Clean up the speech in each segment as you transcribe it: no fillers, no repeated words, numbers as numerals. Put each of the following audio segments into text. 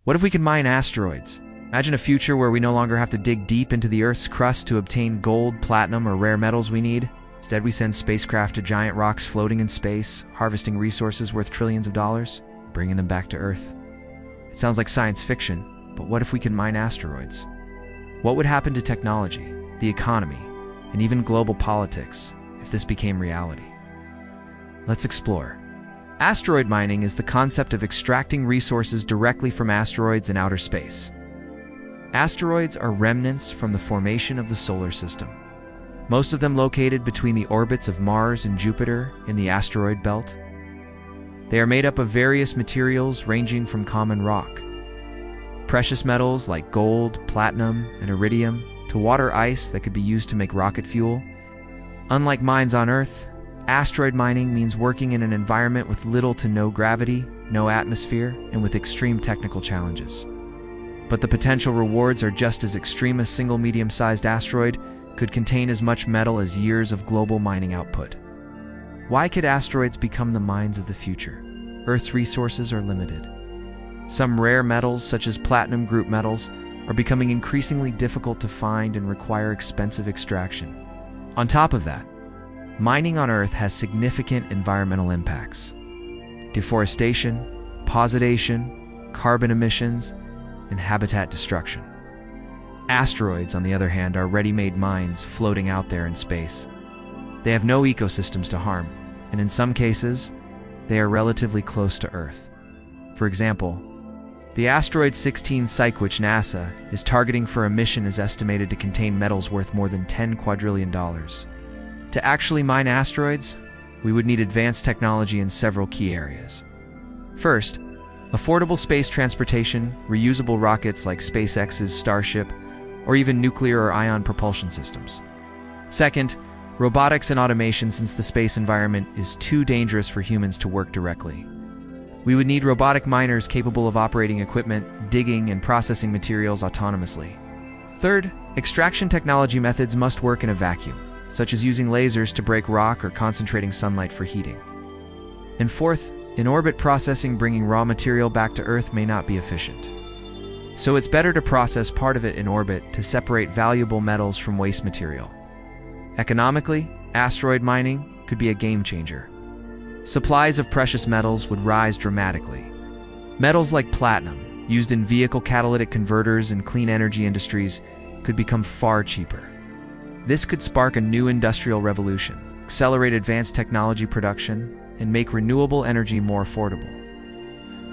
What if we could mine asteroids? Imagine a future where we no longer have to dig deep into the Earth's crust to obtain gold, platinum, or rare metals we need. Instead, we send spacecraft to giant rocks floating in space, harvesting resources worth trillions of dollars, bringing them back to Earth. It sounds like science fiction, but what if we could mine asteroids? What would happen to technology, the economy, and even global politics if this became reality? Let's explore. Asteroid mining is the concept of extracting resources directly from asteroids in outer space. Asteroids are remnants from the formation of the solar system, most of them located between the orbits of Mars and Jupiter in the asteroid belt. They are made up of various materials ranging from common rock, precious metals like gold, platinum, and iridium, to water ice that could be used to make rocket fuel. Unlike mines on Earth, asteroid mining means working in an environment with little to no gravity, no atmosphere, and with extreme technical challenges. But the potential rewards are just as extreme. A single medium-sized asteroid could contain as much metal as years of global mining output. Why could asteroids become the mines of the future? Earth's resources are limited. Some rare metals, such as platinum group metals, are becoming increasingly difficult to find and require expensive extraction. On top of that, mining on Earth has significant environmental impacts. Deforestation, position, carbon emissions, and habitat destruction. Asteroids, on the other hand, are ready-made mines floating out there in space. They have no ecosystems to harm, and in some cases, they are relatively close to Earth. For example, the asteroid 16 Psyche, which NASA is targeting for a mission, is estimated to contain metals worth more than $10 quadrillion. To actually mine asteroids, we would need advanced technology in several key areas. First, affordable space transportation, reusable rockets like SpaceX's Starship, or even nuclear or ion propulsion systems. Second, robotics and automation, since the space environment is too dangerous for humans to work directly. We would need robotic miners capable of operating equipment, digging, and processing materials autonomously. Third, extraction technology methods must work in a vacuum, such as using lasers to break rock or concentrating sunlight for heating. And fourth, in-orbit processing, bringing raw material back to Earth, may not be efficient. So it's better to process part of it in orbit to separate valuable metals from waste material. Economically, asteroid mining could be a game changer. Supplies of precious metals would rise dramatically. Metals like platinum, used in vehicle catalytic converters and clean energy industries, could become far cheaper. This could spark a new industrial revolution, accelerate advanced technology production, and make renewable energy more affordable.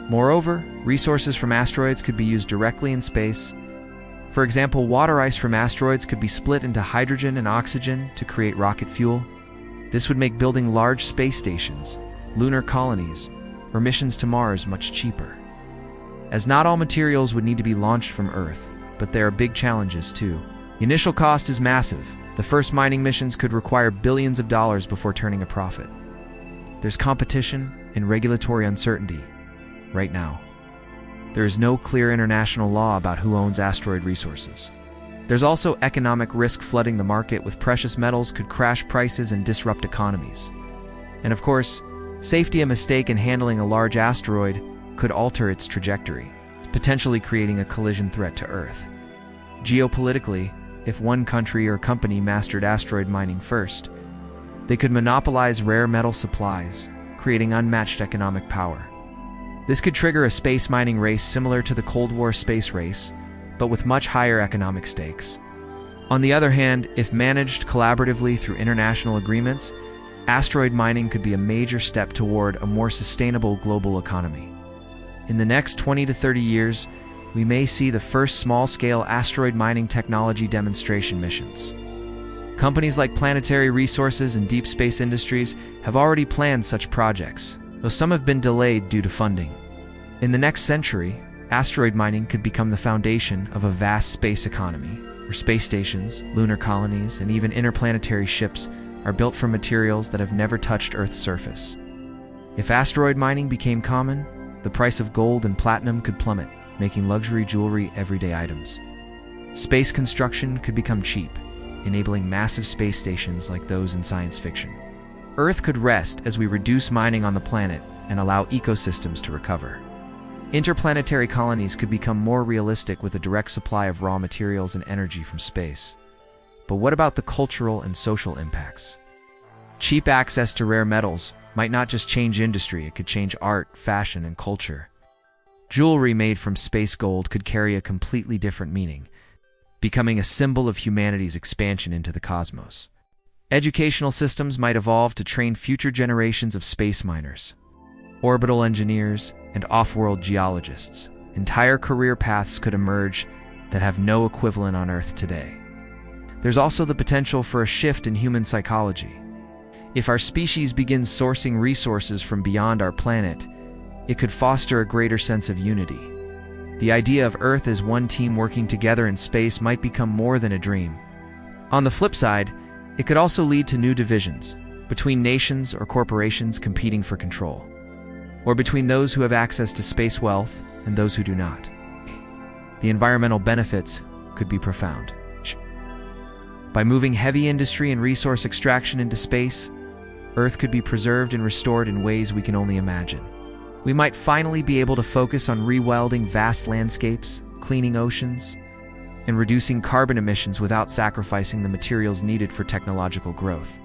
Moreover, resources from asteroids could be used directly in space. For example, water ice from asteroids could be split into hydrogen and oxygen to create rocket fuel. This would make building large space stations, lunar colonies, or missions to Mars much cheaper. As not all materials would need to be launched from Earth, but there are big challenges too. The initial cost is massive. The first mining missions could require billions of dollars before turning a profit. There's competition and regulatory uncertainty right now. There is no clear international law about who owns asteroid resources. There's also economic risk flooding the market, with precious metals could crash prices and disrupt economies. And of course, safety. A mistake in handling a large asteroid could alter its trajectory, potentially creating a collision threat to Earth. Geopolitically, if one country or company mastered asteroid mining first, they could monopolize rare metal supplies, creating unmatched economic power. This could trigger a space mining race similar to the Cold War space race, but with much higher economic stakes. On the other hand, if managed collaboratively through international agreements, asteroid mining could be a major step toward a more sustainable global economy. In the next 20 to 30 years, we may see the first small-scale asteroid mining technology demonstration missions. Companies like Planetary Resources and Deep Space Industries have already planned such projects, though some have been delayed due to funding. In the next century, asteroid mining could become the foundation of a vast space economy, where space stations, lunar colonies, and even interplanetary ships are built from materials that have never touched Earth's surface. If asteroid mining became common, the price of gold and platinum could plummet, making luxury jewelry everyday items. Space construction could become cheap, enabling massive space stations like those in science fiction. Earth could rest as we reduce mining on the planet and allow ecosystems to recover. Interplanetary colonies could become more realistic with a direct supply of raw materials and energy from space. But what about the cultural and social impacts? Cheap access to rare metals might not just change industry, it could change art, fashion, and culture. Jewelry made from space gold could carry a completely different meaning, becoming a symbol of humanity's expansion into the cosmos. Educational systems might evolve to train future generations of space miners, orbital engineers, and off-world geologists. Entire career paths could emerge that have no equivalent on Earth today. There's also the potential for a shift in human psychology. If our species begins sourcing resources from beyond our planet, it could foster a greater sense of unity. The idea of Earth as one team working together in space might become more than a dream. On the flip side, it could also lead to new divisions between nations or corporations competing for control, or between those who have access to space wealth and those who do not. The environmental benefits could be profound. By moving heavy industry and resource extraction into space, Earth could be preserved and restored in ways we can only imagine. We might finally be able to focus on rewilding vast landscapes, cleaning oceans, and reducing carbon emissions without sacrificing the materials needed for technological growth.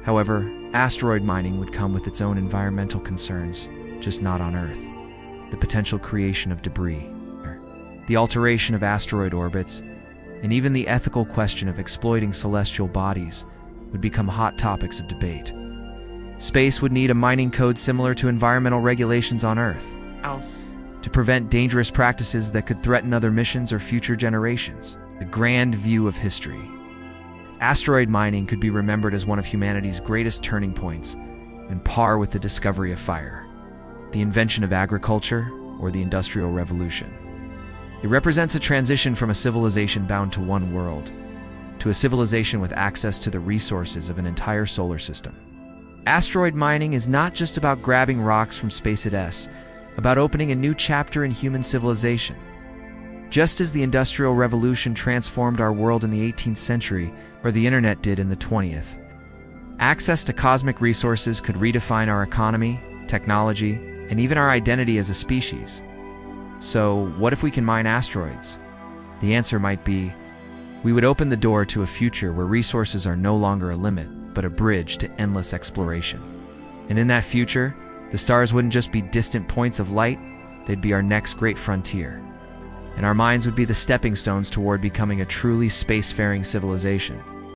However, asteroid mining would come with its own environmental concerns, just not on Earth. The potential creation of debris, the alteration of asteroid orbits, and even the ethical question of exploiting celestial bodies would become hot topics of debate. Space would need a mining code similar to environmental regulations on Earth, to prevent dangerous practices that could threaten other missions or future generations. The grand view of history. Asteroid mining could be remembered as one of humanity's greatest turning points, on par with the discovery of fire, the invention of agriculture, or the Industrial Revolution. It represents a transition from a civilization bound to one world, to a civilization with access to the resources of an entire solar system. Asteroid mining is not just about grabbing rocks from space, it's about opening a new chapter in human civilization. Just as the Industrial Revolution transformed our world in the 18th century, or the internet did in the 20th, access to cosmic resources could redefine our economy, technology, and even our identity as a species. So, what if we can mine asteroids? The answer might be, we would open the door to a future where resources are no longer a limit, but a bridge to endless exploration. And in that future, the stars wouldn't just be distant points of light, they'd be our next great frontier. And our minds would be the stepping stones toward becoming a truly spacefaring civilization.